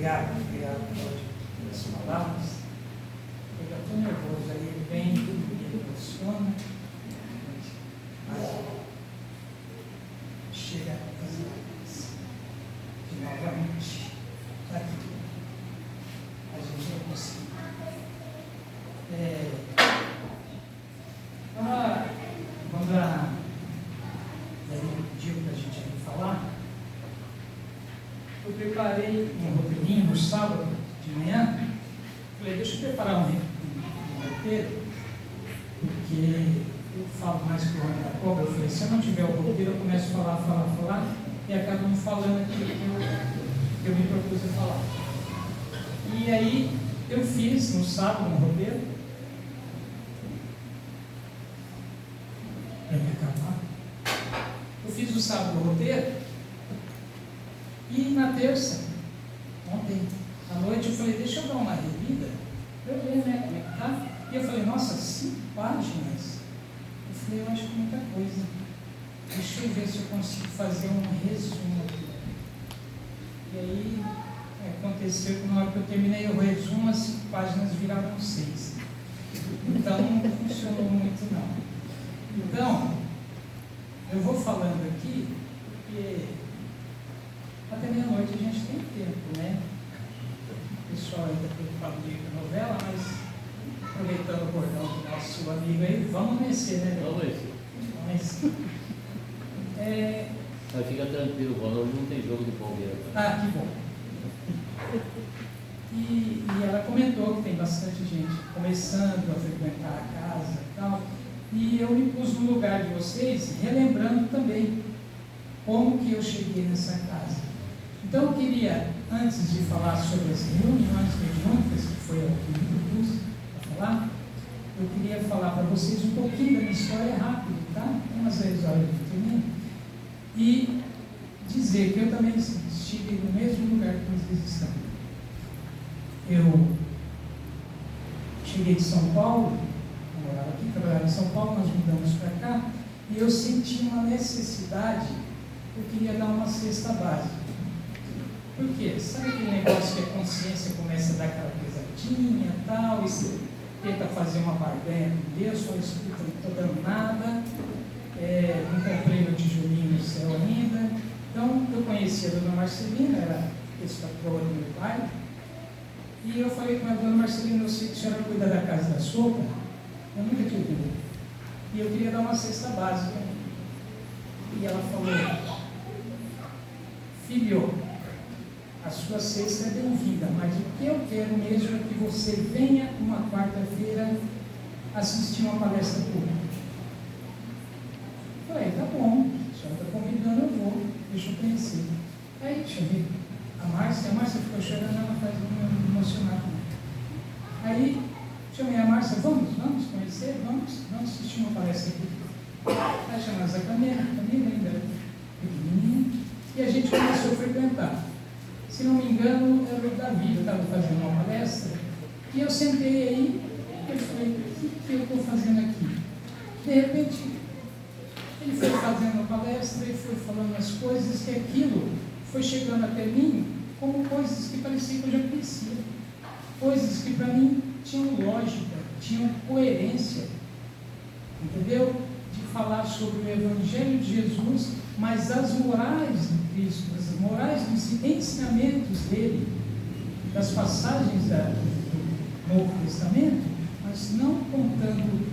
Obrigado, Cláudio, pelas palavras. Eu já estou nervoso, aí ele vem, me emociona, mas chega às lágrimas. E novamente, está aqui. A gente não consegue. Quando a Dani pediu para a gente vir falar, eu preparei um roteirinho no sábado de manhã. Falei, deixa eu preparar um roteiro, porque eu falo mais que o homem da cobra. Eu falei, se eu não tiver o roteiro, eu começo a falar, e acabo não falando aquilo que eu me propus a falar. E aí, eu fiz no sábado um roteiro. Para me acalmar. Eu fiz no sábado o roteiro. E na terça, ontem à noite, eu falei, deixa eu dar uma relida, para eu ver, né, como é que tá. E eu falei, nossa, 5 páginas. Eu falei, eu acho que é muita coisa. Deixa eu ver se eu consigo fazer um resumo aqui. E aí, aconteceu que na hora que eu terminei o resumo, as 5 páginas viraram 6. Então, não funcionou muito, não. Então, eu vou falando aqui, porque até meia-noite a gente tem tempo, né? O pessoal ainda preocupado com a novela, mas aproveitando o bordão do nosso amigo aí, vamos vencer, né? Vamos vencer. Mas fica tranquilo, hoje não tem jogo do Palmeiras. Ah, que bom. E ela comentou que tem bastante gente começando a frequentar a casa e tal. E eu me pus no lugar de vocês, relembrando também como que eu cheguei nessa casa. Então eu queria, antes de falar sobre as reuniões mediúnicas, que foi o que me propus a falar, eu queria falar para vocês um pouquinho da minha história rápido, tá? Tem umas 10 horas de termino. E dizer que eu também estive no mesmo lugar que vocês estão. Eu cheguei de São Paulo, eu morava aqui, trabalhava em São Paulo, nós mudamos para cá, e eu senti uma necessidade, eu queria dar uma cesta básica. Por quê? Sabe aquele negócio que a consciência começa a dar aquela pesadinha e tal, e você tenta fazer uma barganha com Deus, só escuta, não estou dando nada, não comprei meu tijolinho no céu ainda. Então, eu conhecia a dona Marcelina, era ex-patroa do meu pai, e eu falei com a dona Marcelina, eu sei que a senhora cuida da casa da sopa, eu nunca tive dúvida. E eu queria dar uma cesta básica. E ela falou, filho, a sua cesta é bem-vinda, mas o que eu quero mesmo é que você venha uma quarta-feira assistir uma palestra pública. Eu falei, tá bom, a senhora está convidando, eu vou, deixa eu conhecer. Aí, deixa eu ver, a Márcia ficou chorando, ela faz me emocionar. Aí, chamei a Márcia, vamos conhecer, vamos assistir uma palestra pública. Aí chamamos a Camila ainda pequenininha, e a gente começou a frequentar. Se não me engano, era o Davi, eu estava fazendo uma palestra, e eu sentei aí, e eu falei, o que eu estou fazendo aqui? De repente, ele foi fazendo a palestra, e foi falando as coisas, que aquilo foi chegando até mim, como coisas que parecia que eu já conhecia. Coisas que para mim tinham lógica, tinham coerência, entendeu? De falar sobre o Evangelho de Jesus, mas as morais de Cristo, as morais dos ensinamentos dele, das passagens do Novo Testamento, mas não contando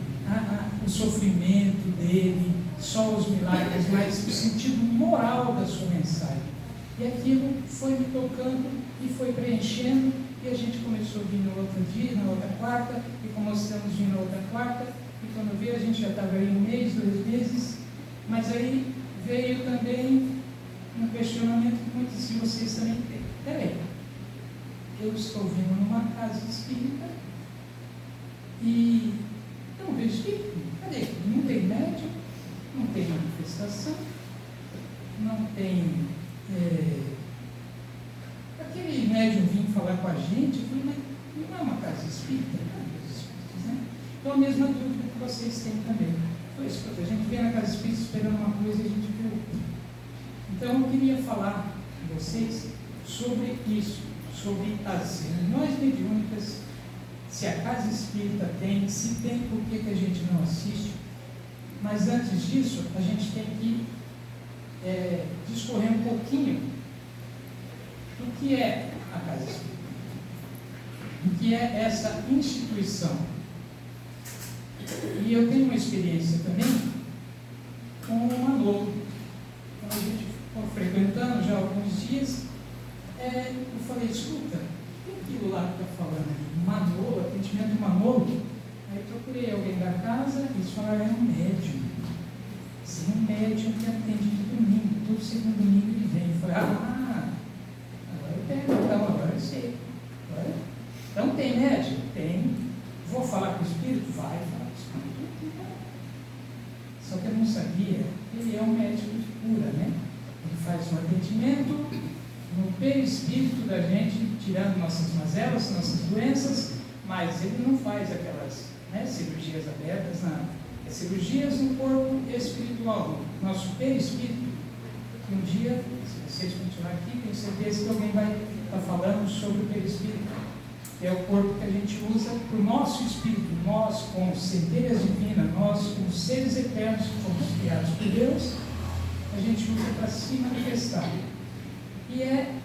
o sofrimento dele, só os milagres, mas o sentido moral da sua mensagem. E aquilo foi me tocando e foi preenchendo, e a gente começou a vir no outro dia, na outra quarta, e como nós estamos vindo na outra quarta, e quando eu vi, a gente já estava aí 1 mês, 2 meses, mas aí veio também um questionamento que muitos de vocês também têm. Peraí, eu estou vindo numa casa espírita e eu não vejo espírito. Cadê? Não tem médium, não tem manifestação, não tem aquele médium vir falar com a gente. Eu falei, mas não é uma casa espírita, né? Então a mesma dúvida que vocês têm também. Foi isso, a gente vem na casa espírita esperando uma coisa e a gente vê outra. Então eu queria falar com vocês sobre isso, sobre as reuniões mediúnicas, se a casa espírita tem, se tem, por que a gente não assiste. Mas antes disso, a gente tem que discorrer um pouquinho do que é a casa espírita, do que é essa instituição. E eu tenho uma experiência também com o Manolo. Quando a gente foi frequentando já há alguns dias, eu falei, escuta, tem aquilo lá que está falando ali, Manolo, atendimento de Manolo. Aí procurei alguém da casa e eles falaram, é um médium. Sim, um médium que atende de domingo, todo segundo domingo ele vem. Eu falei, agora eu pego, então, agora eu sei. Então tem médium? Tem. Vou falar com o espírito? Vai falar com o espírito. Só que eu não sabia, ele é um médium de cura, né? Ele faz um atendimento no perispírito da gente, tirando nossas mazelas, nossas doenças, mas ele não faz aquelas cirurgias abertas, cirurgias no corpo espiritual, no nosso perispírito. Um dia, se vocês continuarem aqui, tenho certeza que alguém vai estar falando sobre o perispírito, que é o corpo que a gente usa para o nosso espírito. Nós, como centelhas divinas, nós, como seres eternos, que fomos criados por Deus, a gente usa para se manifestar. E é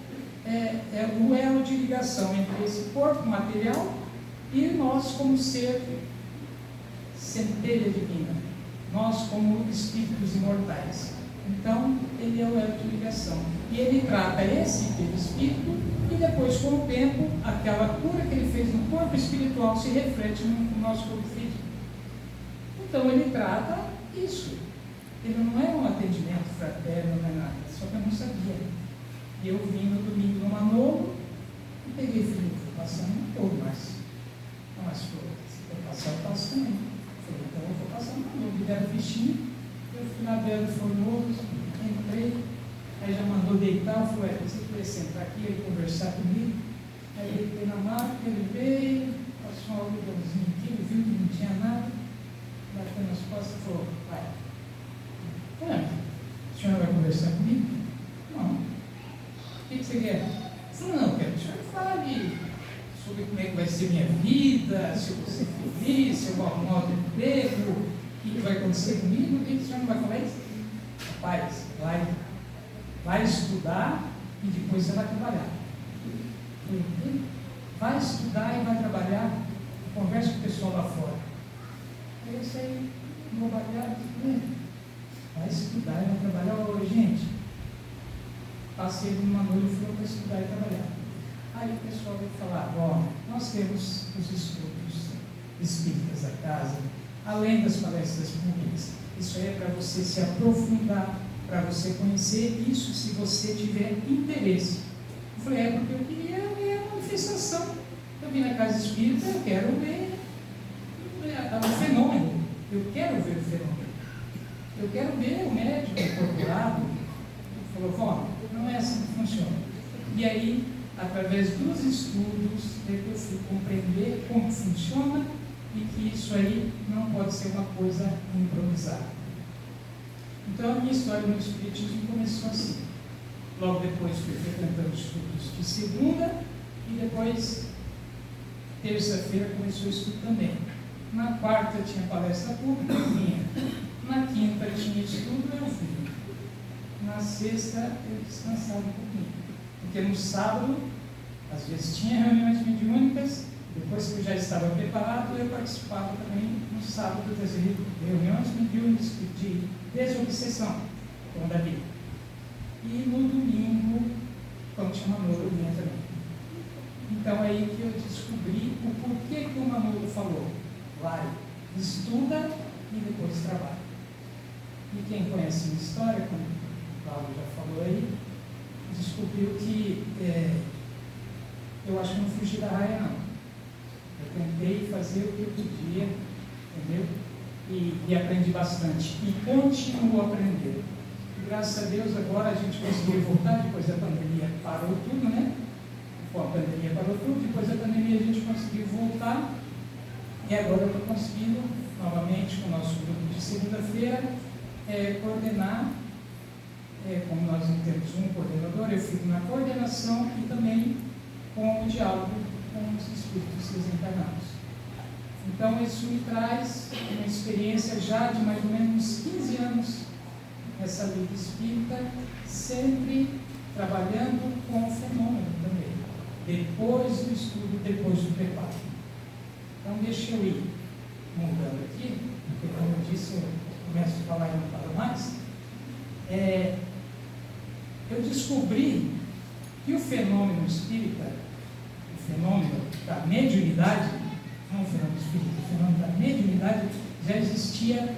o elo de ligação entre esse corpo material e nós, como ser centelha divina, nós como espíritos imortais. Então, ele é o elo de ligação. E ele trata esse perispírito e depois, com o tempo, aquela cura que ele fez no corpo espiritual se reflete no nosso corpo físico. Então, ele trata isso. Ele não é um atendimento fraterno, não é nada, só que eu não sabia. E eu vim no domingo no Manolo e peguei e falei, vou passar no Manolo, mas se for passar, eu passo também. Falei, então eu vou passar no Manolo. Me deram fichinha, eu fui na beira do formoso, entrei, aí já mandou deitar, eu falei, você queria sentar aqui e conversar comigo? Aí deitei na maca, ele veio, passou um algodãozinho aqui, ele viu que não tinha nada, bateu nas costas e falou, vai. A senhora vai conversar comigo? Não. O que você quer? Eu falei, não, quero que o senhor fale sobre como é que vai ser minha vida, se eu vou ser feliz, se eu vou arrumar outro emprego, o que vai acontecer comigo, o que o senhor não vai falar isso? Rapaz, vai estudar e depois você vai trabalhar. Vai estudar e vai trabalhar, conversa com o pessoal lá fora. Aí eu saí, vou trabalhar, vai estudar e vai trabalhar. Ô, gente, passei numa noite e fui para estudar e trabalhar. Aí o pessoal veio falar, nós temos os estudos espíritas da casa, além das palestras públicas. Isso aí é para você se aprofundar, para você conhecer isso, se você tiver interesse. Eu falei, porque eu queria ver a manifestação. Eu vim na casa espírita, eu quero ver o fenômeno. Eu quero ver o fenômeno. Eu quero ver o médico incorporado. Ele falou, não é assim que funciona. E aí, através dos estudos, eu fui compreender como funciona e que isso aí não pode ser uma coisa improvisada. Então, a minha história no Espiritismo começou assim. Logo depois fui frequentando estudos de segunda e depois, terça-feira, começou o estudo também. Na quarta tinha palestra pública, eu vinha. Na quinta tinha estudo, eu fui. Na sexta eu descansava um pouquinho. Porque no sábado, às vezes tinha reuniões mediúnicas, depois que eu já estava preparado, eu participava também no sábado das reuniões mediúnicas de desobsessão, como da vida. E no domingo, quando tinha Manolo, eu vinha também. Então é aí que eu descobri o porquê que o Manolo falou. Vai, estuda e depois trabalha. E quem conhece a minha história, como o Paulo já falou aí, descobriu que eu acho que não fugi da raia, não. Eu tentei fazer o que eu podia, entendeu? E aprendi bastante. E continuo aprendendo. E graças a Deus agora a gente conseguiu voltar, depois da pandemia parou tudo, né? A pandemia parou tudo, depois da pandemia a gente conseguiu voltar. E agora eu estou conseguindo, novamente, com o nosso grupo de segunda-feira, coordenar, como nós não temos um coordenador, eu fico na coordenação e também com encarnados. Então, isso me traz uma experiência já de mais ou menos 15 anos nessa vida espírita, sempre trabalhando com o fenômeno também, depois do estudo, depois do preparo. Então, deixa eu ir mudando aqui, porque, como eu disse, eu começo a falar e não falo mais. Eu descobri que o fenômeno espírita, o fenômeno da mediunidade, não o fenômeno espírita, o fenômeno da mediunidade já existia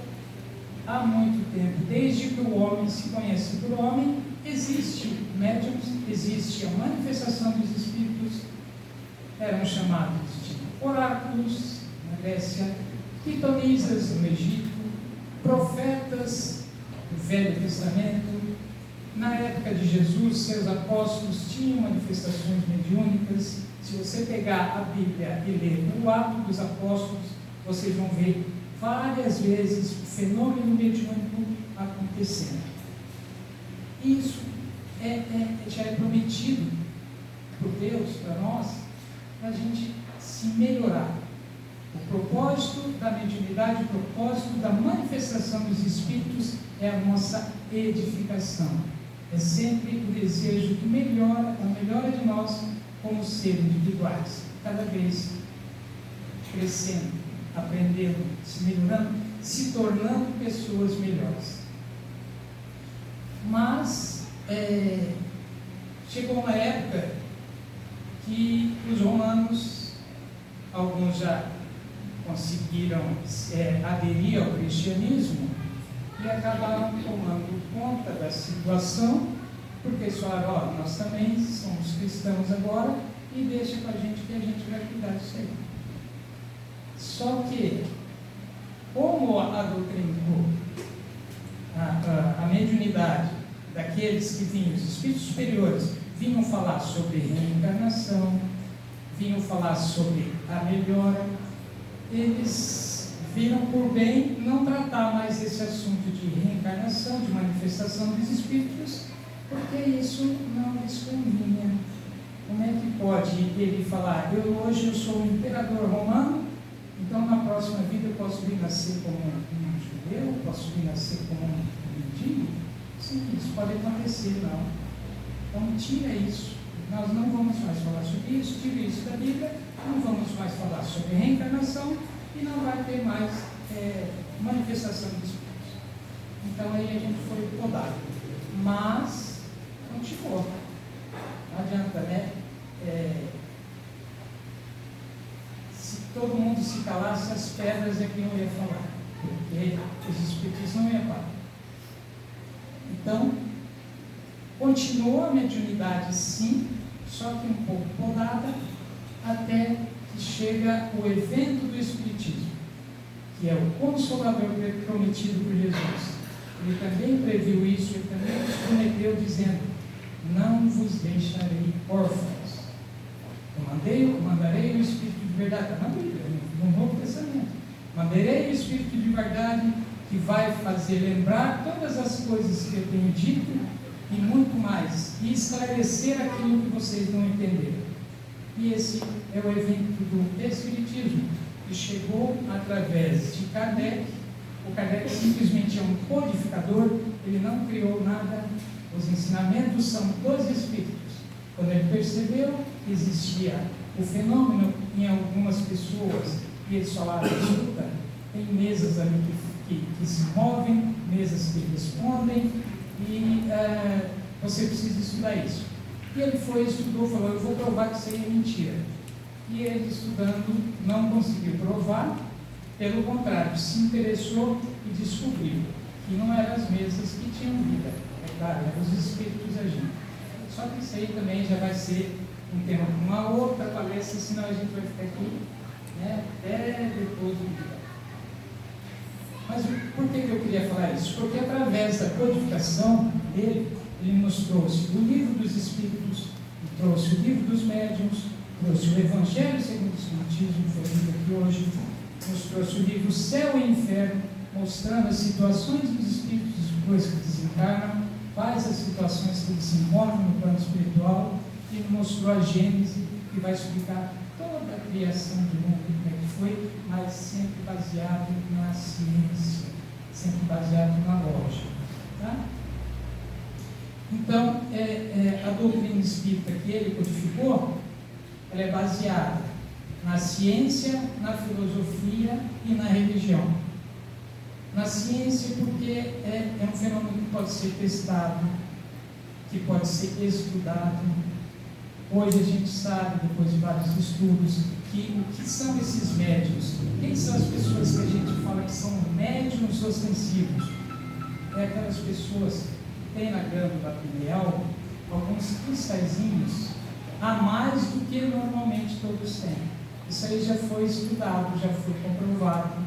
há muito tempo. Desde que o homem se conhece por homem, existe médiuns, existe a manifestação dos espíritos, eram chamados de oráculos na Grécia, pitonisas no Egito, profetas do Velho Testamento. Na época de Jesus, seus apóstolos tinham manifestações mediúnicas. Se você pegar a Bíblia e ler o Ato dos Apóstolos, vocês vão ver várias vezes o fenômeno mediúnico acontecendo. Isso já é prometido por Deus para nós, para a gente se melhorar. O propósito da mediunidade, o propósito da manifestação dos espíritos é a nossa edificação. É sempre o desejo de a melhora de nós como seres individuais, cada vez crescendo, aprendendo, se melhorando, se tornando pessoas melhores. Mas chegou uma época que os romanos, alguns já conseguiram aderir ao cristianismo e acabaram tomando conta da situação, porque eles falaram, nós também somos cristãos agora e deixa com a gente que a gente vai cuidar disso aí. Só que, como adoutrinou a mediunidade daqueles que vinham, os espíritos superiores, vinham falar sobre reencarnação, vinham falar sobre a melhora, eles viram por bem não tratar mais esse assunto de reencarnação, de manifestação dos espíritos, porque isso não lhes convinha. Como é que pode ele falar, hoje eu sou um imperador romano, então na próxima vida eu posso vir nascer como um judeu, posso vir nascer como um mendigo? Sim, isso pode acontecer, não. Então tira isso. Nós não vamos mais falar sobre isso, tira isso da Bíblia, não vamos mais falar sobre reencarnação e não vai ter mais manifestação de espíritos. Então aí a gente foi podado. Mas continuou. Não adianta, né? Se todo mundo se calasse, as pedras é que não ia falar, porque os espíritos não iam falar. Então, continua a mediunidade sim, só que um pouco podada, até que chega o evento do Espiritismo, que é o Consolador prometido por Jesus. Ele também previu isso, ele também nos prometeu dizendo, não vos deixarei órfãos. Eu mandarei o Espírito de verdade, está na Bíblia, no Novo Testamento. Mandarei o Espírito de verdade, que vai fazer lembrar todas as coisas que eu tenho dito, e muito mais, e esclarecer aquilo que vocês não entenderam. E esse é o evento do Espiritismo, que chegou através de Kardec. O Kardec simplesmente é um codificador, ele não criou nada, os ensinamentos são dos Espíritos. Quando ele percebeu que existia o fenômeno em algumas pessoas, e eles falaram, escuta, tem mesas ali que se movem, mesas que respondem, e você precisa estudar isso. E ele foi, estudou, falou, eu vou provar que isso aí é mentira. E ele, estudando, não conseguiu provar, pelo contrário, se interessou e descobriu que não eram as mesas que tinham vida, é claro, eram os espíritos agindo. Só que isso aí também já vai ser um tema para uma outra palestra, senão a gente vai ficar aqui, né, até depois do dia. Mas por que eu queria falar isso? Porque através da codificação dele, ele nos trouxe o livro dos Espíritos, trouxe o livro dos Médiuns, trouxe o Evangelho segundo o Espiritismo, que foi lido aqui hoje, nos trouxe o livro Céu e Inferno, mostrando as situações dos Espíritos depois que desencarnam, quais as situações que eles se encontram no plano espiritual, e mostrou a Gênese, que vai explicar toda criação do mundo, como é que foi, mas sempre baseado na ciência, sempre baseado na lógica. Tá? Então, a doutrina espírita que ele codificou, ela é baseada na ciência, na filosofia e na religião. Na ciência, porque é um fenômeno que pode ser testado, que pode ser estudado. Hoje a gente sabe, depois de vários estudos, que o que são esses médiuns? Quem são as pessoas que a gente fala que são médiuns ostensivos? É aquelas pessoas que têm na glândula pineal alguns cristalzinhos a mais do que normalmente todos têm. Isso aí já foi estudado, já foi comprovado.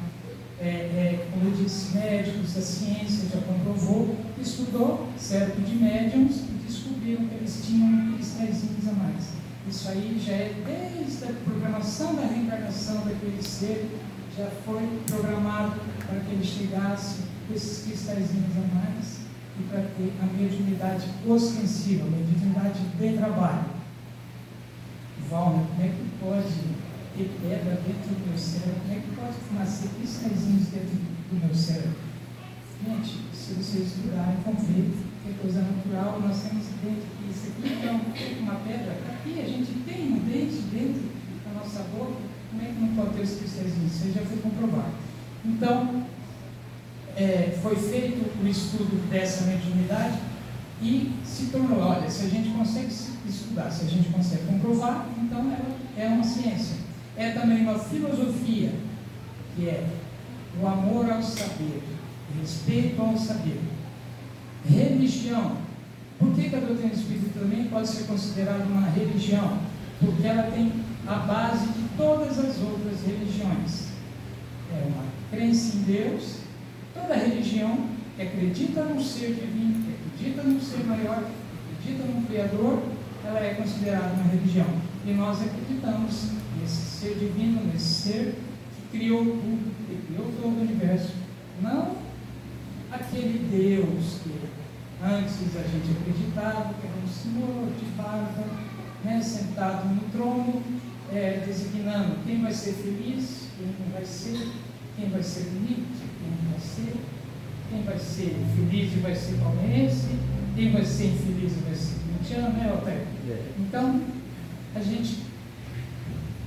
Como eu disse, médicos da ciência já comprovou, estudou certo de médiums e descobriram que eles tinham cristalzinhos a mais. Isso aí já é desde a programação da reencarnação daquele ser, já foi programado para que ele chegasse com esses cristalzinhos a mais e para ter a mediunidade ostensiva, a mediunidade de trabalho. Valmer, como é que pode ter pedra dentro do meu cérebro? Como é que pode nascer cristalzinhos dentro do meu cérebro? Gente, se vocês estudarem, vão ver que é coisa natural. Nós temos dentro que isso aqui é uma pedra. Aqui a gente tem um dente dentro da nossa boca. Como é que não pode ter os cristalzinhos? Isso já foi comprovado. Então, foi feito o estudo dessa mediunidade e se tornou, olha, se a gente consegue estudar, se a gente consegue comprovar, então ela é uma ciência. É também uma filosofia, que é o amor ao saber, o respeito ao saber. Religião. Por que a doutrina espírita também pode ser considerada uma religião? Porque ela tem a base de todas as outras religiões. É uma crença em Deus. Toda religião que acredita num ser divino, que acredita num ser maior, que acredita num Criador, ela é considerada uma religião. E nós acreditamos nesse ser divino, nesse ser que criou tudo, que criou todo o universo. Não aquele Deus que antes a gente acreditava, que era um senhor de barba, sentado no trono, designando quem vai ser feliz, quem não vai ser, quem vai ser bonito, quem não vai ser, quem vai ser feliz e vai ser palmeirense, quem vai ser infeliz e vai ser corintiano, né, Otávio? Então, a gente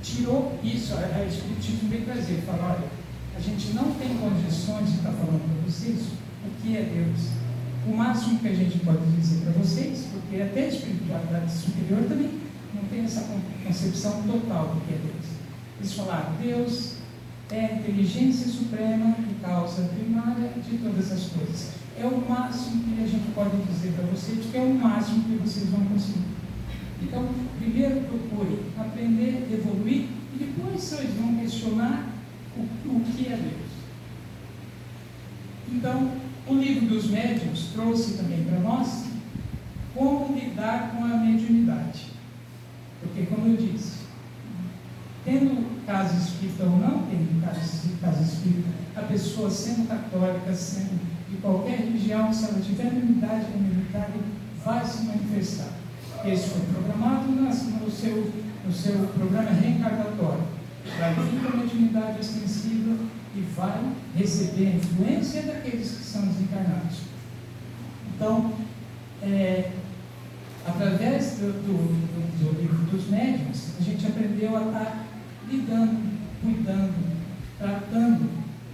tirou isso, a Espiritismo veio trazer, falar, olha, a gente não tem condições de estar falando para vocês o que é Deus. O máximo que a gente pode dizer para vocês, porque até a espiritualidade superior também não tem essa concepção total do que é Deus. Eles falaram, Deus é a inteligência suprema e causa primária de todas as coisas. É o máximo que a gente pode dizer para vocês, que é o máximo que vocês vão conseguir. Então, primeiro procure aprender, evoluir, e depois vocês vão questionar o que é Deus. Então, o livro dos médiuns trouxe também para nós como lidar com a mediunidade. Porque, como eu disse, tendo casa espírita ou não tendo casa espírita, a pessoa sendo católica, sendo de qualquer religião, se ela tiver mediunidade, a mediunidade vai se manifestar. Esse foi programado no seu programa reencarnatório. Vai vir com a mediunidade ostensiva e vai receber a influência daqueles que são desencarnados. Então, através do livro dos médiuns, a gente aprendeu a estar lidando, cuidando, tratando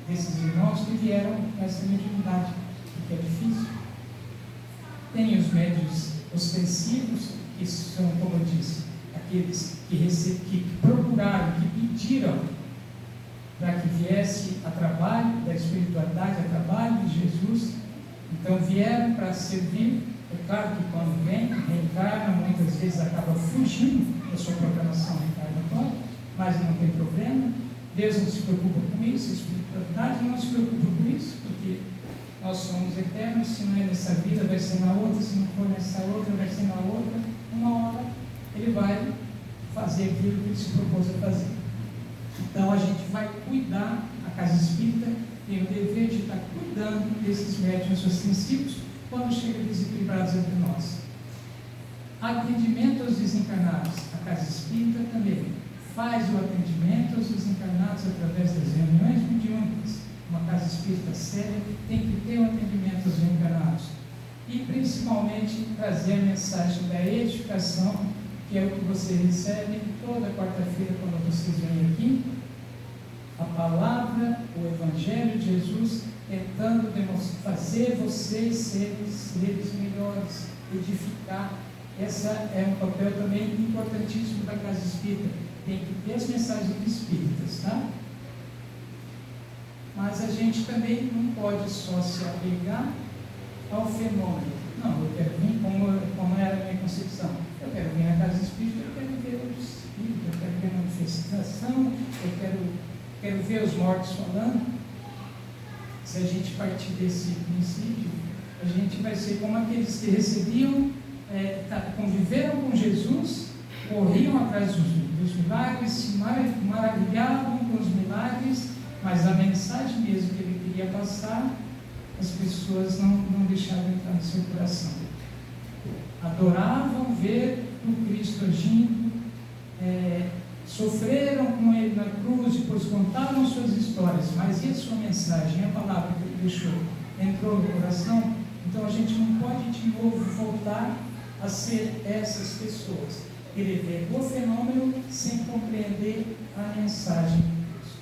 desses irmãos que vieram com essa mediunidade, porque é difícil. Tem os médiuns ostensivos, que são, como eu disse, aqueles que procuraram, que pediram para que viesse a trabalho da espiritualidade, a trabalho de Jesus. Então vieram para servir. É claro que quando vem, reencarna, muitas vezes acaba fugindo da sua programação reencarnatória, mas não tem problema. Deus não se preocupa com isso, a espiritualidade não se preocupa com isso, porque nós somos eternos. Se não é nessa vida, vai ser na outra, se não for nessa outra, vai ser na outra. Uma hora ele vai fazer aquilo que ele se propôs a fazer. Então a gente vai cuidar, a casa espírita tem o dever de estar cuidando desses médiuns ostensivos quando chegam desequilibrados entre nós. Atendimento aos desencarnados, a casa espírita também faz o atendimento aos desencarnados através das reuniões mediúnicas. Uma casa espírita séria tem que ter um atendimento aos reencarnados. E principalmente trazer a mensagem da edificação, que é o que você recebe toda quarta-feira quando vocês vêm aqui. A palavra, o Evangelho de Jesus, tentando fazer vocês serem seres melhores, edificar. Esse é um papel também importantíssimo da casa espírita. Tem que ter as mensagens espíritas, tá? Mas a gente também não pode só se apegar ao fenômeno. Não, eu quero vir como era a minha concepção. Eu quero vir à casa espírita, eu quero ver os espíritos, eu quero ver a manifestação, eu quero ver os mortos falando. Se a gente partir desse princípio, a gente vai ser como aqueles que recebiam, conviveram com Jesus, corriam atrás dos milagres, se maravilhavam com os milagres, mas a mensagem mesmo que ele queria passar, as pessoas não deixavam entrar no seu coração. Adoravam ver o Cristo agindo, sofreram com ele na cruz, depois contaram suas histórias, mas e a sua mensagem, a palavra que ele deixou, entrou no coração? Então a gente não pode de novo voltar a ser essas pessoas, querer ver o fenômeno sem compreender a mensagem de Cristo.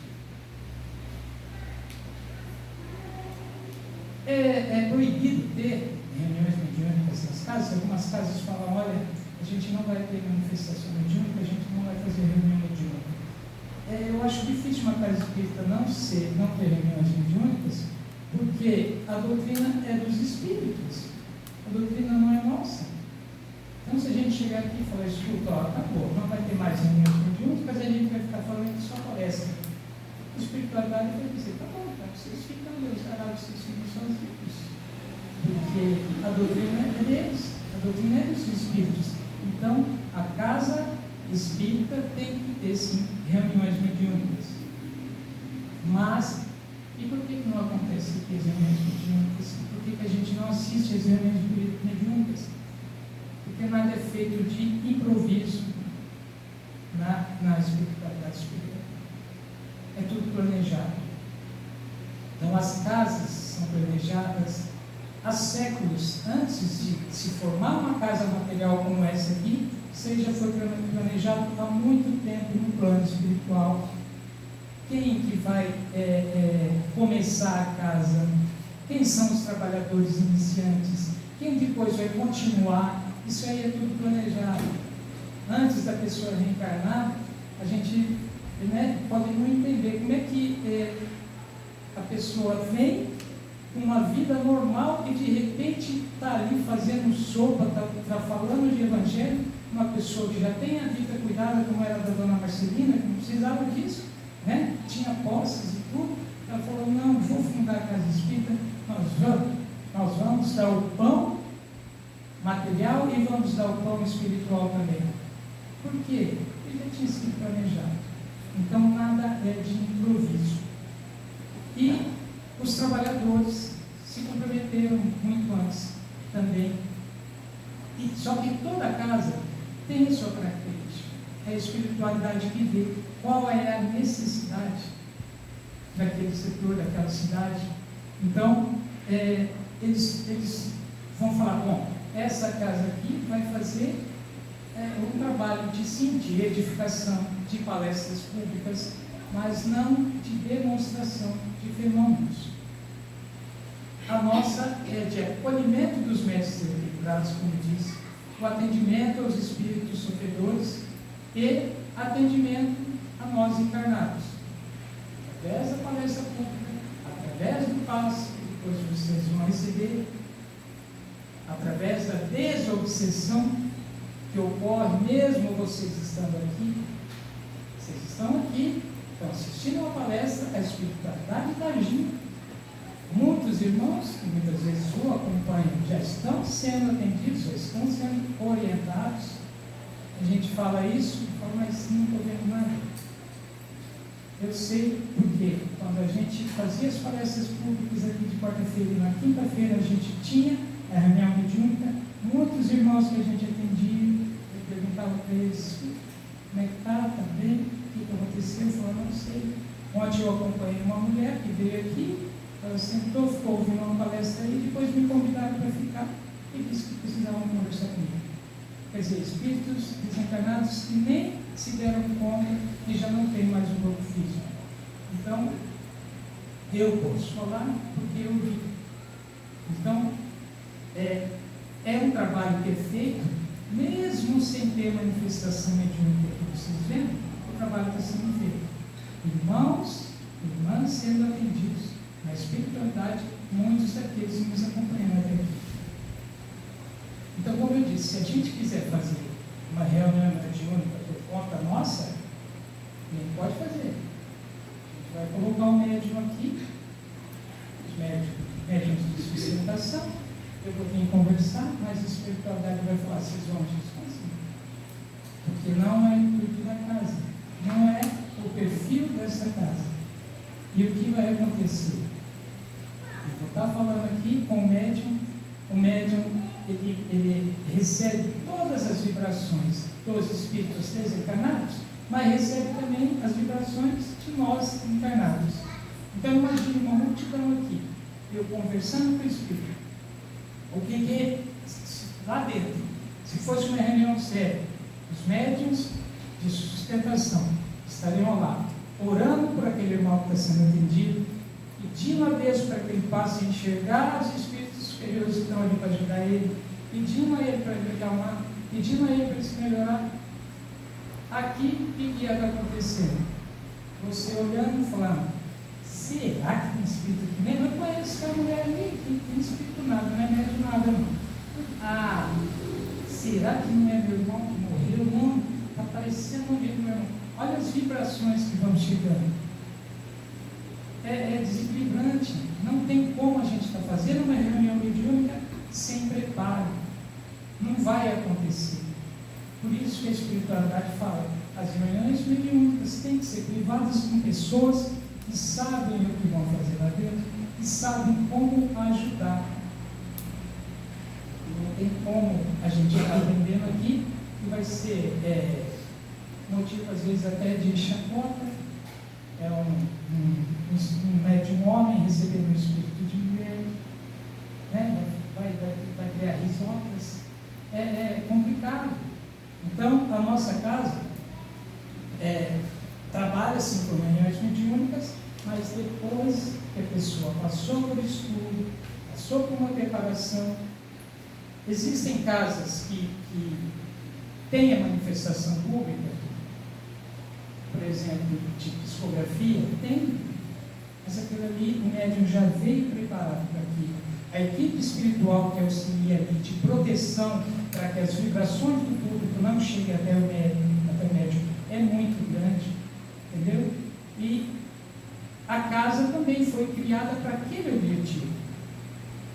É proibido ter reuniões mediúnicas nas casas. Algumas casas falam: olha, a gente não vai ter manifestação mediúnica, a gente não vai fazer reunião mediúnica. Eu acho difícil uma casa espírita não ter reuniões mediúnicas, porque a doutrina é dos espíritos, a doutrina não é nossa. Então, se a gente chegar aqui e falar: escuta, acabou, não vai ter mais reuniões mediúnicas, a gente vai ficar falando só palestra. A espiritualidade vai dizer: tá bom, então vocês ficam meus caralhos, vocês ficam sozinhos, porque a doutrina é deles, a doutrina é dos espíritos. Então, a casa espírita tem que ter, sim, reuniões mediúnicas. Mas, e por que não acontece aqui as reuniões mediúnicas? Por que a gente não assiste às reuniões mediúnicas? Porque nada é feito de improviso na espiritualidade espírita. É tudo planejado. Então, as casas são planejadas há séculos. Antes de se formar uma casa material como essa aqui, isso já foi planejado há muito tempo no plano espiritual. Quem que vai começar a casa? Quem são os trabalhadores iniciantes? Quem depois vai continuar? Isso aí é tudo planejado. Antes da pessoa reencarnar, a gente pode não entender como é que a pessoa vem com uma vida normal e de repente está ali fazendo sopa, está falando de evangelho, uma pessoa que já tem a vida cuidada, como era da dona Marcelina, que não precisava disso, tinha posses e tudo. Ela falou: não, vou fundar a casa espírita, nós vamos dar o pão material e vamos dar o pão espiritual também. Por quê? Porque já tinha sido planejado. Então nada é de improviso. E os trabalhadores se comprometeram muito antes também. Só que toda casa tem a sua característica. É a espiritualidade que vê qual é a necessidade daquele setor, daquela cidade. Então, eles vão falar: bom, essa casa aqui vai fazer um trabalho de edificação, de palestras públicas, mas não de demonstração de fenômenos. A nossa é de acolhimento dos mestres equilibrados, como disse, o atendimento aos espíritos sofredores e atendimento a nós encarnados. Através da palestra pública, através do passe que depois vocês vão receber, através da desobsessão que ocorre mesmo vocês estando aqui. Vocês estão aqui, estão assistindo uma palestra, a espiritualidade está agindo. Muitos irmãos, que muitas vezes o acompanham, já estão sendo atendidos, já estão sendo orientados. A gente fala isso e fala: mas não estou vendo nada. Eu sei porque quando a gente fazia as palestras públicas aqui de quarta-feira e na quinta-feira a gente tinha a reunião mediúnica, muitos irmãos que a gente atendia, eu perguntava para eles: como é que está? Está bem? que aconteceu? Ele falou, não sei. Ontem eu acompanhei uma mulher que veio aqui, ela sentou, ficou ouvindo uma palestra aí, depois me convidaram para ficar e disse que precisavam conversar comigo. Quer dizer, espíritos desencarnados que nem se deram conta que já não tem mais um corpo físico. Então, eu posso falar porque eu vi. Então, é um trabalho que é feito, mesmo sem ter manifestação mediúnica que vocês veem, o trabalho está sendo feito. Irmãos, irmãs sendo atendidos na espiritualidade, muitos daqueles nos acompanhando até aqui. Então, como eu disse, se a gente quiser fazer uma reunião mediúnica por conta nossa, nem pode fazer. A gente vai colocar um médium aqui, os médiums de sustentação, eu vou vir conversar, mas a espiritualidade vai falar, vocês vão descansar. Porque não é o intuito da casa, não é o perfil dessa casa. E o que vai acontecer? Eu vou estar falando aqui com o médium ele recebe todas as vibrações dos espíritos desencarnados, mas recebe também as vibrações de nós encarnados. Então imagine uma multidão aqui, eu conversando com o espírito. O que lá dentro, se fosse uma reunião séria, os médiuns de sustentação estariam lá, orando por aquele irmão que está sendo atendido, pedindo a Deus para que ele passe a enxergar os espíritos superiores que estão ali para ajudar ele, pedindo a ele para ele acalmar, pedindo a ele para ele se melhorar. Aqui, o que ia acontecendo? Você olhando e falando, será que tem espírito aqui? Nem eu conheço aquela mulher ali, que tem espírito nada, não é médium nada não. Ah, será que não é meu irmão que morreu? Não, está parecendo um meu irmão. Olha as vibrações que vão chegando. É desequilibrante. Não tem como a gente estar fazendo uma reunião mediúnica sem preparo. Não vai acontecer. Por isso que a espiritualidade fala, as reuniões mediúnicas têm que ser privadas com pessoas que sabem o que vão fazer lá dentro e sabem como ajudar. Não tem como a gente estar aprendendo aqui e vai ser motivo às vezes até de chacota. É um médium homem recebendo um espírito de mulher, né? vai criar risotas. É complicado. Então, a nossa casa trabalha sim com reuniões mediúnicas, mas depois que a pessoa passou por estudo, passou por uma preparação. Existem casas que têm a manifestação pública, por exemplo, de psicografia, tem, mas aquilo ali, o médium já veio preparado para aquilo. A equipe espiritual que auxilia ali de proteção para que as vibrações do público não cheguem até o médium é muito grande, entendeu? E a casa também foi criada para aquele objetivo.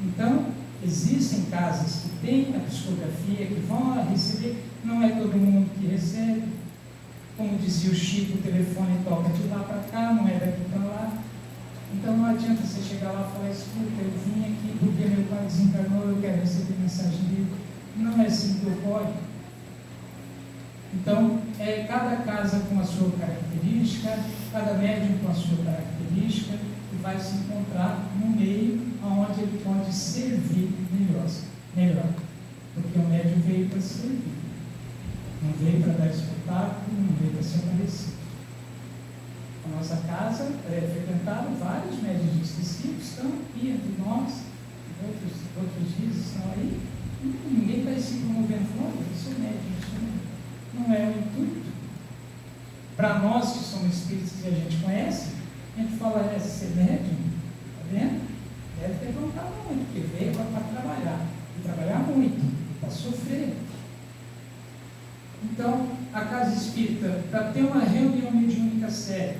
Então, existem casas que têm a psicografia, que vão receber, não é todo mundo que recebe. Como dizia o Chico, o telefone toca de lá para cá, não é daqui para lá. Então não adianta você chegar lá e falar, escuta, eu vim aqui porque meu pai desencarnou, eu quero receber mensagem dele. Não é assim que ocorre. Então, cada casa com a sua característica, cada médium com a sua característica, e vai se encontrar no meio onde ele pode servir melhor. Porque o médium veio para servir. Não veio para dar espetáculo, não veio para se aparecer. A nossa casa é frequentada, vários médiuns específicos estão aqui entre nós, outros dias estão aí, ninguém está se promovendo, falando, eu sou médium, não é o intuito. Para nós que somos espíritos que a gente conhece, a gente fala, ser médium, está vendo? Deve ter vontade muito, porque veio para trabalhar, e trabalhar muito, para sofrer. Então, a casa espírita, para ter uma reunião mediúnica séria,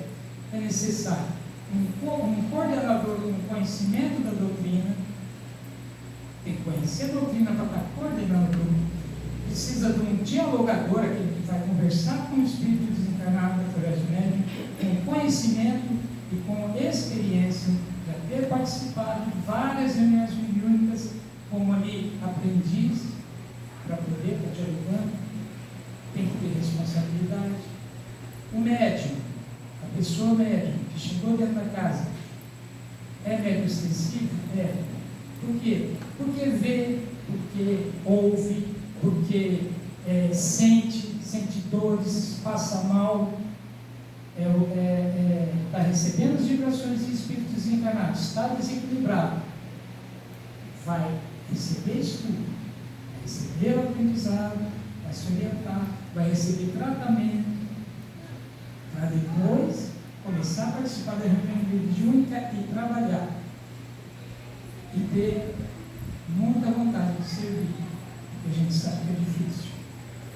é necessário um coordenador com conhecimento da doutrina, tem que conhecer a doutrina para estar coordenando tudo. Precisa de um dialogador, aquele que vai conversar com o espírito desencarnado através do médium, com conhecimento e com experiência, já ter participado de várias reuniões mediúnicas, como ali aprendiz, para poder estar dialogando. Tem que ter responsabilidade. O médium, pessoa médium que chegou dentro da casa é médium extensivo? É. Por quê? Porque vê, porque ouve, porque sente dores, passa mal, está recebendo as vibrações de espíritos encarnados, está desequilibrado, vai receber estudo, vai receber o aprendizado, vai se orientar, vai receber tratamento, para depois começar a participar da reunião mediúnica e trabalhar, e ter muita vontade de servir, porque a gente sabe que é difícil.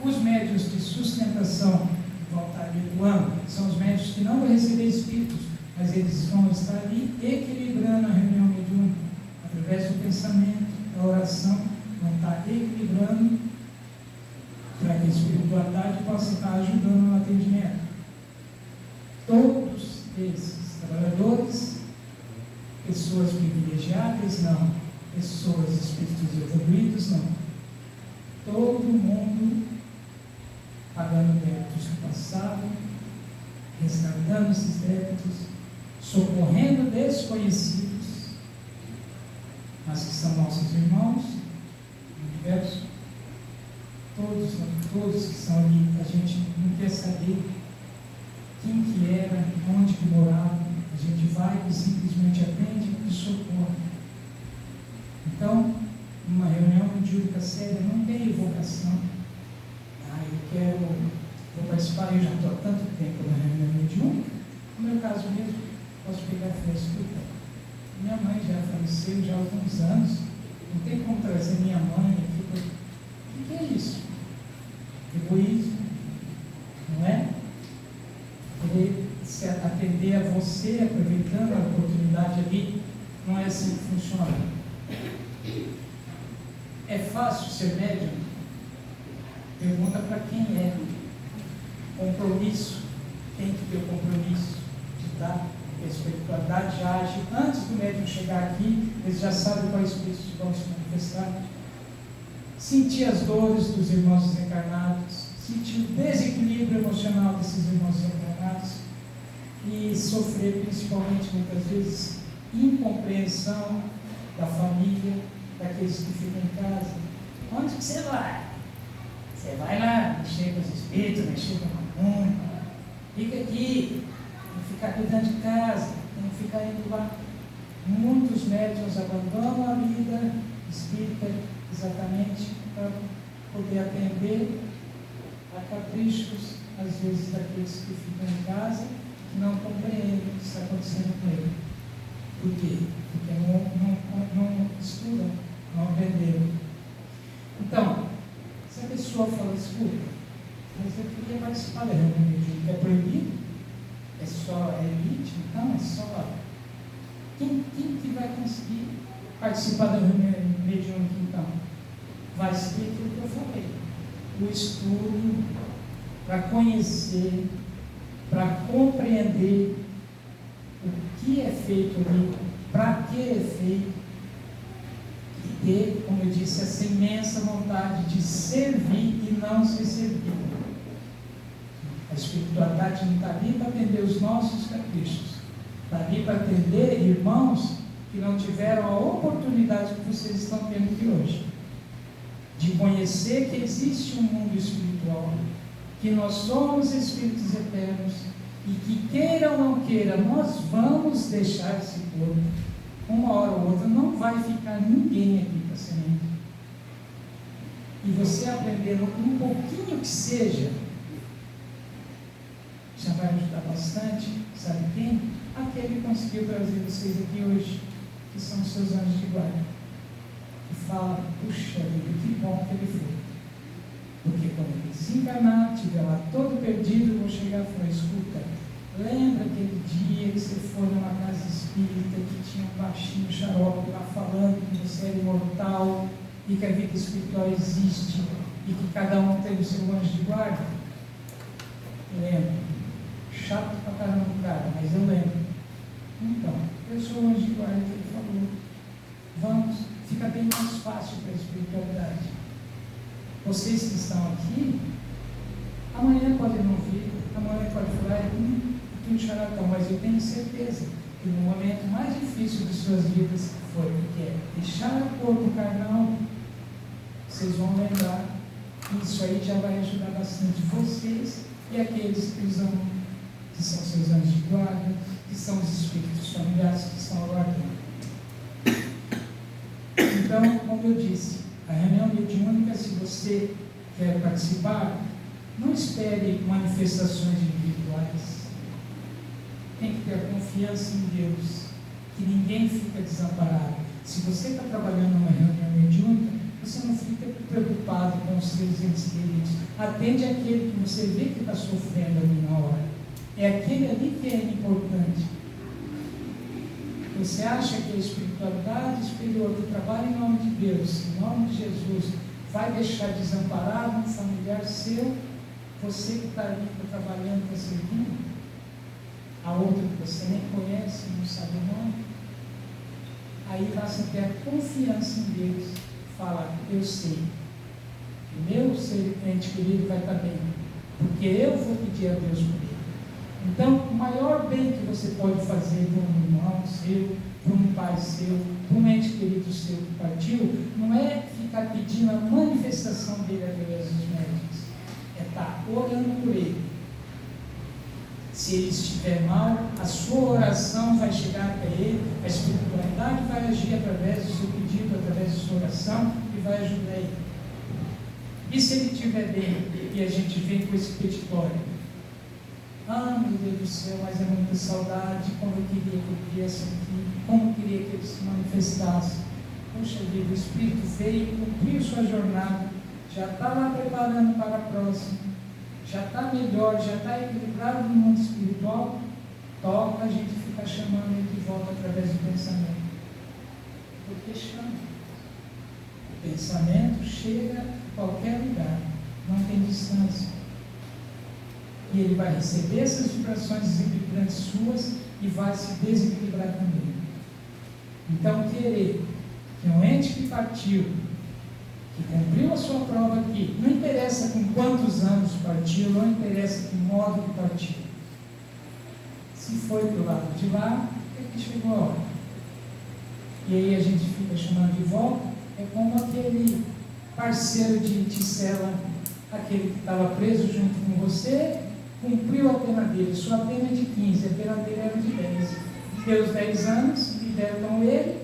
Os médiuns de sustentação vão estar ali atuando, são os médiuns que não vão receber espíritos, mas eles vão estar ali equilibrando a reunião mediúnica, através do pensamento, da oração, vão estar equilibrando para que a espiritualidade possa estar ajudando no atendimento. Todos esses trabalhadores, pessoas privilegiadas, não. Pessoas, espíritos evoluídos, não. Todo mundo pagando débitos do passado, resgatando esses débitos, socorrendo desconhecidos, mas que são nossos irmãos no universo. Todos que são ali, a gente não quer saber quem que era, onde que morava, a gente vai e simplesmente aprende e socorre. Então, numa reunião mediúnica séria não tem evocação. Vou participar, eu já estou há tanto tempo na reunião mediúnica, no meu caso mesmo, posso pegar e falar, escuta, minha mãe já faleceu já há alguns anos, não tem como trazer minha mãe aqui. O que é isso? Egoísmo, não é? Querer se atender a você, aproveitando a oportunidade ali, não é assim que funciona. É fácil ser médium? Pergunta para quem é. Compromisso, tem que ter o compromisso de dar. A espiritualidade já age antes do médium chegar aqui, eles já sabem quais espíritos vão se manifestar. Sentir as dores dos irmãos desencarnados, sentir o desequilíbrio emocional desses irmãos desencarnados e sofrer principalmente, muitas vezes, incompreensão da família, daqueles que ficam em casa. Onde que você vai? Você vai lá, mexer com os espíritos, mexer com a mamãe, fica aqui, tem que ficar cuidando de casa, tem que ficar indo lá. Muitos médiuns abandonam a vida espírita exatamente para poder atender a caprichos, às vezes, daqueles que ficam em casa, que não compreendem o que está acontecendo com ele. Por quê? Porque não estudam, não aprenderam. Então, se a pessoa fala, escuta, mas eu queria participar da reunião mediúnica, é proibido? É só elite? Então, é só... Quem que vai conseguir participar da reunião mediúnica, então? Vai ser aquilo que eu falei. O estudo, para conhecer, para compreender o que é feito ali, para que é feito, e ter, como eu disse, essa imensa vontade de servir e não ser servido. A espiritualidade não está ali para atender os nossos caprichos, está ali para atender irmãos que não tiveram a oportunidade que vocês estão tendo aqui hoje, de conhecer que existe um mundo espiritual, que nós somos espíritos eternos e que, queira ou não queira, nós vamos deixar esse corpo. Uma hora ou outra não vai ficar ninguém aqui para semente. E você aprendendo um pouquinho que seja, já vai ajudar bastante. Sabe quem? Aquele que conseguiu trazer vocês aqui hoje, que são seus anjos de guarda. E fala, puxa vida, que bom que ele foi. Porque quando ele desencarnar, estiver lá todo perdido, eu vou chegar e falar, escuta, lembra aquele dia que você foi numa casa espírita, que tinha um baixinho xarope lá falando que você era imortal e que a vida espiritual existe e que cada um tem o seu anjo de guarda? Lembro. Chato pra caramba, cara, mas eu lembro. Então, eu sou o anjo de guarda que ele falou. Vamos, fica bem mais fácil para a espiritualidade. Vocês que estão aqui, amanhã podem não vir, amanhã pode falar, tem um xaratão que no momento mais difícil de suas vidas, que foi que é deixar o corpo carnal, vocês vão lembrar que isso aí já vai ajudar bastante vocês e aqueles que usam, que são seus anjos de guarda, que são os espíritos familiares que estão aguardando. Então, como eu disse, a reunião mediúnica, se você quer participar, não espere manifestações individuais. Tem que ter confiança em Deus, que ninguém fica desamparado. Se você está trabalhando numa reunião mediúnica, você não fica preocupado com os seus entes queridos. Atende aquele que você vê que está sofrendo ali na hora. É aquele ali que é importante. Você acha que a espiritualidade superior que trabalha em nome de Deus, em nome de Jesus, vai deixar desamparado um familiar seu? Você que está ali trabalhando, está servindo? A outra que você nem conhece, não sabe o nome? Aí basta ter a confiança em Deus. Fala, eu sei. O meu ente querido vai estar bem. Porque eu vou pedir a Deus por ele. Então, o maior bem que você pode fazer para um irmão seu, para um pai seu, para um ente querido seu que partiu, não é ficar pedindo a manifestação dele através dos médicos. É estar orando por ele. Se ele estiver mal, a sua oração vai chegar até ele, a espiritualidade vai agir através do seu pedido, através da sua oração e vai ajudar ele. E se ele estiver bem e a gente vem com esse petitório? Ah, meu Deus do céu, mas é muita saudade, como eu queria que ele viesse aqui, como eu queria que ele se manifestasse. Poxa vida, o Espírito veio, cumpriu sua jornada, já está lá preparando para a próxima, já está melhor, já está equilibrado no mundo espiritual, toca, a gente fica chamando ele de volta através do pensamento. Porque chama. O pensamento chega a qualquer lugar, não tem distância. E ele vai receber essas vibrações desequilibrantes suas e vai se desequilibrar também. Então, querer que um ente que partiu, que cumpriu a sua prova aqui, não interessa com quantos anos partiu, não interessa que modo que partiu. Se foi para o lado de lá, é que chegou a hora. E aí a gente fica chamando de volta, é como aquele parceiro de cela, aquele que estava preso junto com você, cumpriu a pena dele, sua pena é de 15, a pena dele era de 10. Deu os 10 anos, libertam ele,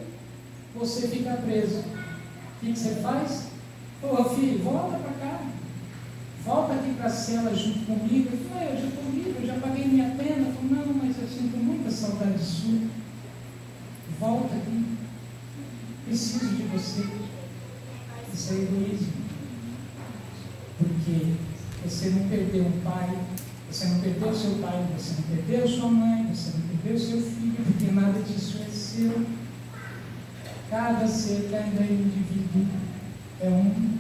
você fica preso. O que você faz? Ô filho, volta para cá, volta aqui para a cela junto comigo. Eu falei, eu já estou livre, eu já paguei minha pena. Eu falei, não, mas eu sinto muita saudade sua. Volta aqui, preciso de você. Isso é egoísmo, porque você não perdeu um pai, você não perdeu seu pai, você não perdeu sua mãe, você não perdeu seu filho, porque nada disso é seu. Cada ser, cada indivíduo é um.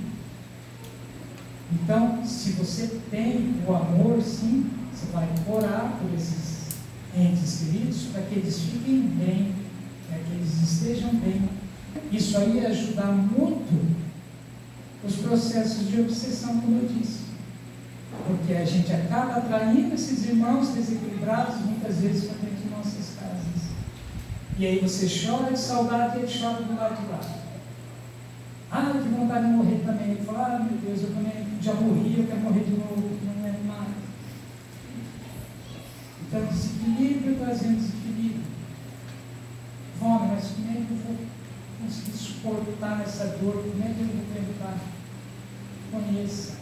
Então, se você tem o amor, sim, você vai orar por esses entes queridos, para que eles fiquem bem, para que eles estejam bem. Isso aí ia ajudar muito os processos de obsessão, como eu disse. Porque a gente acaba atraindo esses irmãos desequilibrados, muitas vezes, para dentro de nossas casas. E aí você chora de saudade e ele chora do lado de lá. Ah, eu tenho vontade de morrer também. Ele fala, ah, meu Deus, eu também já morri, eu quero morrer de novo, não é mais. Então, desequilíbrio trazendo desequilíbrio. Vamos, mas como é que eu vou conseguir suportar essa dor? Como é que eu vou aguentar? Conheça,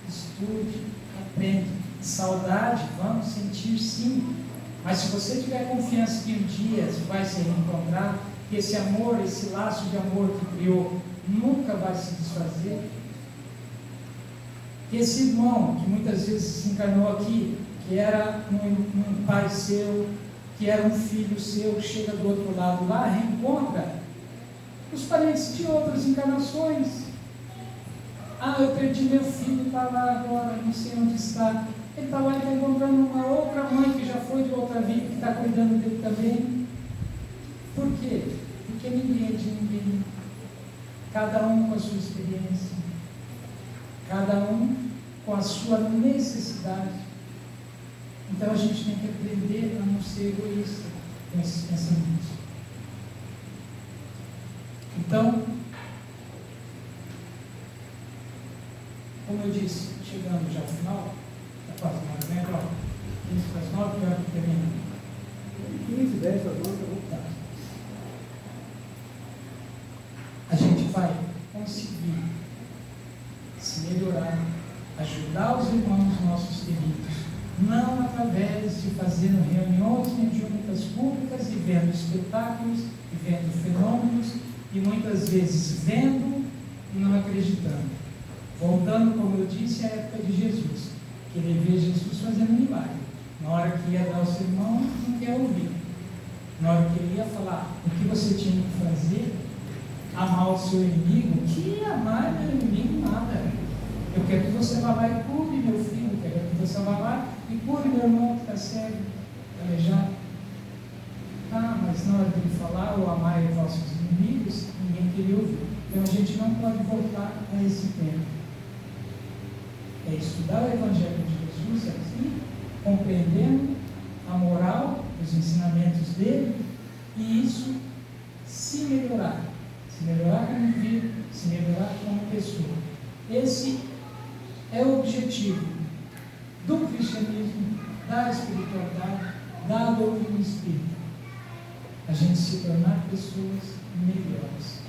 estude, aprenda. Saudade, vamos sentir sim. Mas se você tiver confiança que um dia vai se reencontrar, que esse amor, esse laço de amor que criou, nunca vai se desfazer, que esse irmão, que muitas vezes se encarnou aqui, que era um pai seu, que era um filho seu, chega do outro lado lá, reencontra os parentes de outras encarnações. Ah, eu perdi meu filho, está lá agora, não sei onde está. Ele está lá e está encontrando uma outra mãe que já foi de outra vida, que está cuidando dele também. Por quê? Porque ninguém é de ninguém. Cada um com a sua experiência. Cada um com a sua necessidade. Então a gente tem que aprender a não ser egoísta. com esses pensamentos. Então, como eu disse, chegando já ao final, está quase uma hora, né, agora? 15 para as 9, que hora que termina? 15, 10 para as 9, Tá. A gente vai conseguir se melhorar, ajudar os irmãos nossos queridos, não através de fazendo reuniões mediúnicas públicas e vendo espetáculos, e vendo fenômenos, e muitas vezes vendo e não acreditando. Voltando, como eu disse, à época de Jesus, que ele vê Jesus fazendo milagre. Na hora que ia dar o sermão, não quer ouvir. Na hora que ele ia falar o que você tinha que fazer, amar o seu inimigo, que amar meu inimigo nada. Eu quero que você vá lá e cure meu filho, eu quero que você vá lá e cure meu irmão que está cego, aleijado. Ah, mas na hora de ele falar, o amar os vossos inimigos, ninguém queria ouvir. Então a gente não pode voltar a esse tempo. É estudar o Evangelho de Jesus aqui, compreendendo a moral, os ensinamentos dele, e isso se melhorar como indivíduo, se melhorar como pessoa. Esse é o objetivo do cristianismo, da espiritualidade, da doutrina espírita. A gente se tornar pessoas melhores.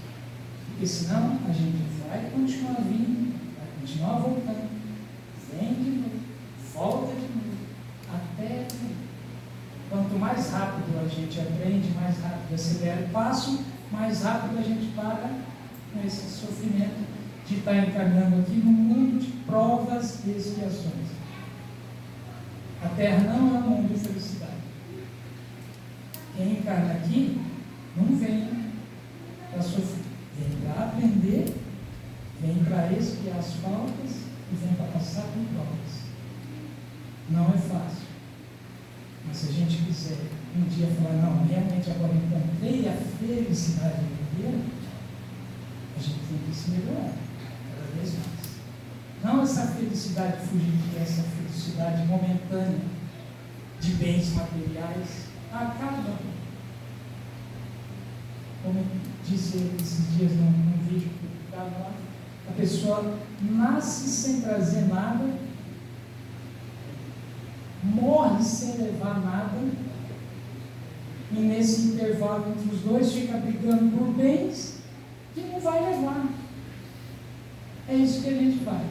Porque senão a gente vai continuar vindo, vai continuar voltando, vem de novo, volta de novo, até quanto mais rápido a gente aprende, mais rápido acelera o passo, mais rápido a gente para com esse sofrimento de estar encarnando aqui no mundo de provas e expiações. A Terra não é um mundo de felicidade. Quem encarna aqui não vem para sofrer, vem para aprender, vem para expiar as faltas e vem para passar por provas. Não é fácil. Mas se a gente quiser um dia falar, não, realmente agora encontrei a felicidade verdadeira, a gente tem que se melhorar cada vez mais. Não essa felicidade fugidia, essa felicidade momentânea de bens materiais, acaba. Como eu disse esses dias num vídeo publicado lá, a pessoa nasce sem trazer nada, morre sem levar nada, e nesse intervalo entre os dois fica brigando por bens que não vai levar. É isso que a gente faz.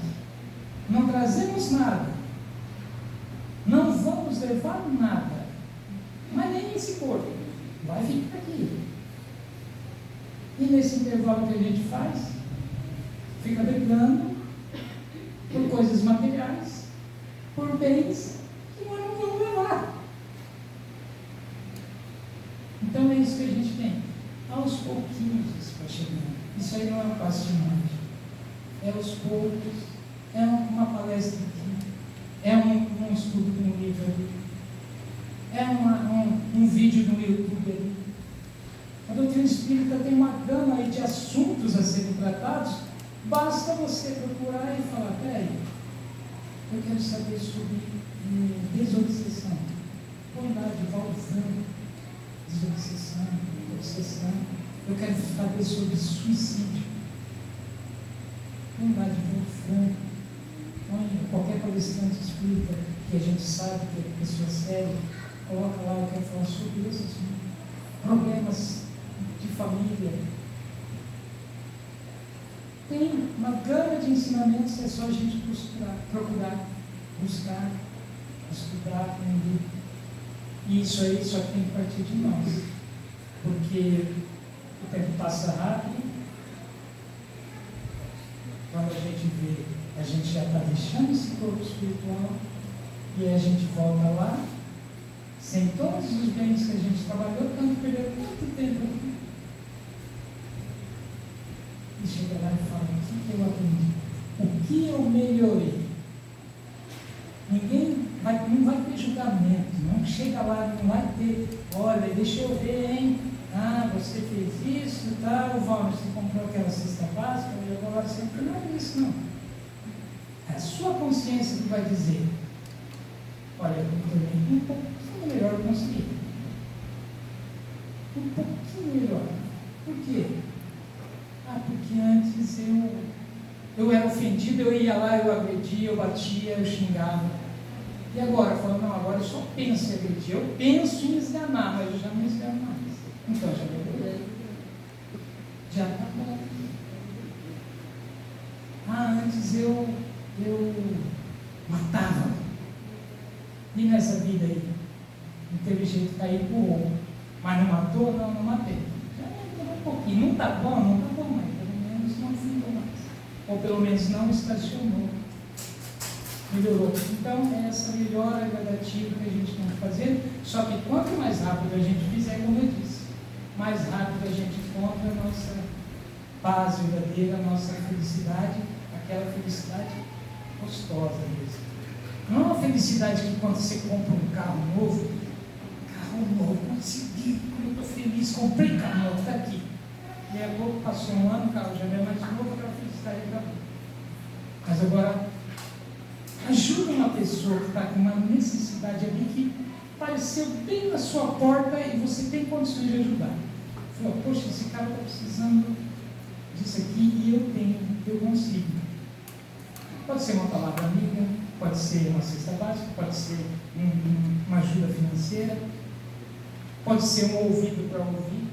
Não trazemos nada, não vamos levar nada, mas nem esse corpo vai ficar aqui. E nesse intervalo que a gente faz, fica brigando por coisas materiais, por bens que nós não vamos levar. Então é isso que a gente tem. Aos pouquinhos isso vai chegando. Isso aí não é um passo de mágica. É aos poucos, é uma palestra aqui, é um estudo com um livro ali, é um vídeo no YouTube ali. A doutrina espírita tem uma gama aí de assuntos a serem tratados, basta você procurar e falar, peraí, eu quero saber sobre desobsessão, bondade, Valdo Franco, desobsessão, obsessão, eu quero saber sobre suicídio, bondade, Valdo Franco, qualquer palestrante espírita que a gente sabe que é pessoa séria, coloca lá, eu quero falar sobre isso, assim, problemas de família. Tem uma gama de ensinamentos, é só a gente procurar, buscar, estudar, aprender. E isso aí só tem que partir de nós, porque o tempo passa rápido. Quando a gente vê, a gente já está deixando esse corpo espiritual e a gente volta lá, sem todos os bens que a gente trabalhou, tanto perdeu tanto tempo aqui. E chega lá e fala, o que eu aprendi? O que eu melhorei? Não vai ter julgamento, não chega lá, não vai ter, olha, deixa eu ver, hein? Ah, você fez isso e tal, Valmir, você comprou aquela cesta básica e agora você não é isso, não. É a sua consciência que vai dizer, olha, eu tornei um pouco melhor conseguir. um pouquinho melhor. Por quê? Porque antes eu era ofendido, eu ia lá, eu agredia, eu batia, eu xingava. E agora, falando, não, agora eu só penso em agredir, eu penso em esganar, mas eu já não esgano mais. Então já melhorei. Já está bom. Antes eu matava. E nessa vida aí? Não teve jeito de cair por roubo. Mas não matou? Não matei. Já melhorou um pouquinho. Não está bom, mas pelo menos não afundou mais. Ou pelo menos não estacionou. Melhorou. Então, é essa melhora gradativa que a gente tem que fazer. Só que quanto mais rápido a gente fizer, como eu disse, mais rápido a gente encontra a nossa paz verdadeira, a nossa felicidade, aquela felicidade gostosa mesmo. Não é uma felicidade que quando você compra um carro novo, consegui, como eu estou feliz, comprei carro novo, está aqui. E a pouco passou um ano, o carro já não é mais novo, aquela felicidade acabou. Mas agora, ajuda uma pessoa que está com uma necessidade ali que apareceu bem na sua porta e você tem condições de ajudar. Falou, poxa, esse cara está precisando disso aqui e eu consigo. Pode ser uma palavra amiga, pode ser uma cesta básica, pode ser uma ajuda financeira, pode ser um ouvido para ouvir,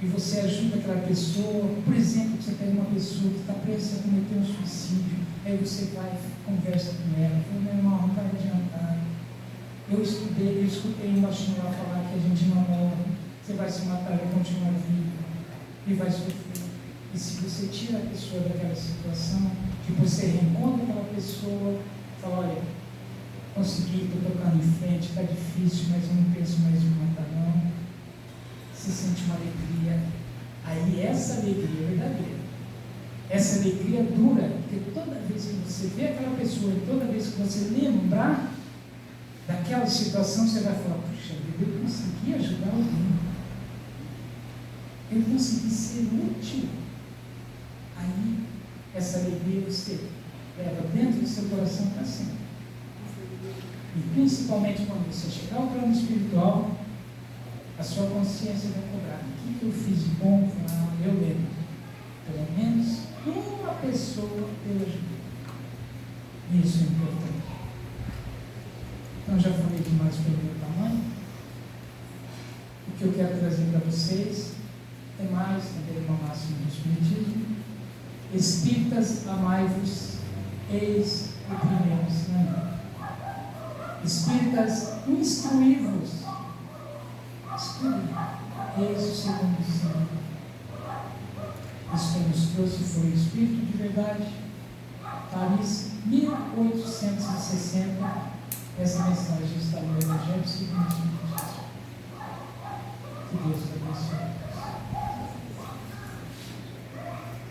e você ajuda aquela pessoa. Por exemplo, você pega uma pessoa que está prestes a cometer um suicídio, aí você vai e conversa com ela, fala, meu irmão, não vai adiantar. Eu escutei um baixinho lá falar que a gente não morre, você vai se matar e continuar vivo, e vai sofrer. E se você tira a pessoa daquela situação, que você reencontra aquela pessoa, fala, olha, consegui, estou tocando em frente, está difícil, mas eu não penso mais em matar não. Se sente uma alegria. Aí essa alegria é verdadeira. Essa alegria dura, porque toda vez que você vê aquela pessoa, e toda vez que você lembrar daquela situação, você vai falar, puxa vida, eu consegui ajudar alguém. Eu consegui ser útil. Aí, essa alegria você leva dentro do seu coração para sempre. E principalmente quando você chegar ao plano espiritual, a sua consciência vai cobrar. O que eu fiz de bom? Eu lembro. Pelo menos uma pessoa eu ajudei. Isso é importante. Então, já falei demais pelo meu tamanho. O que eu quero trazer para vocês é mais também uma máxima do Espiritismo. Espíritas, amai-vos, eis o primeiro ensinamento. Espíritas, instruí-vos, eis o segundo ensinamento. Isso que nos trouxe foi o Espírito de Verdade, Paris, 1860. Essa mensagem está no Evangelho segundo o Espírito de Jesus. Que Deus te abençoe.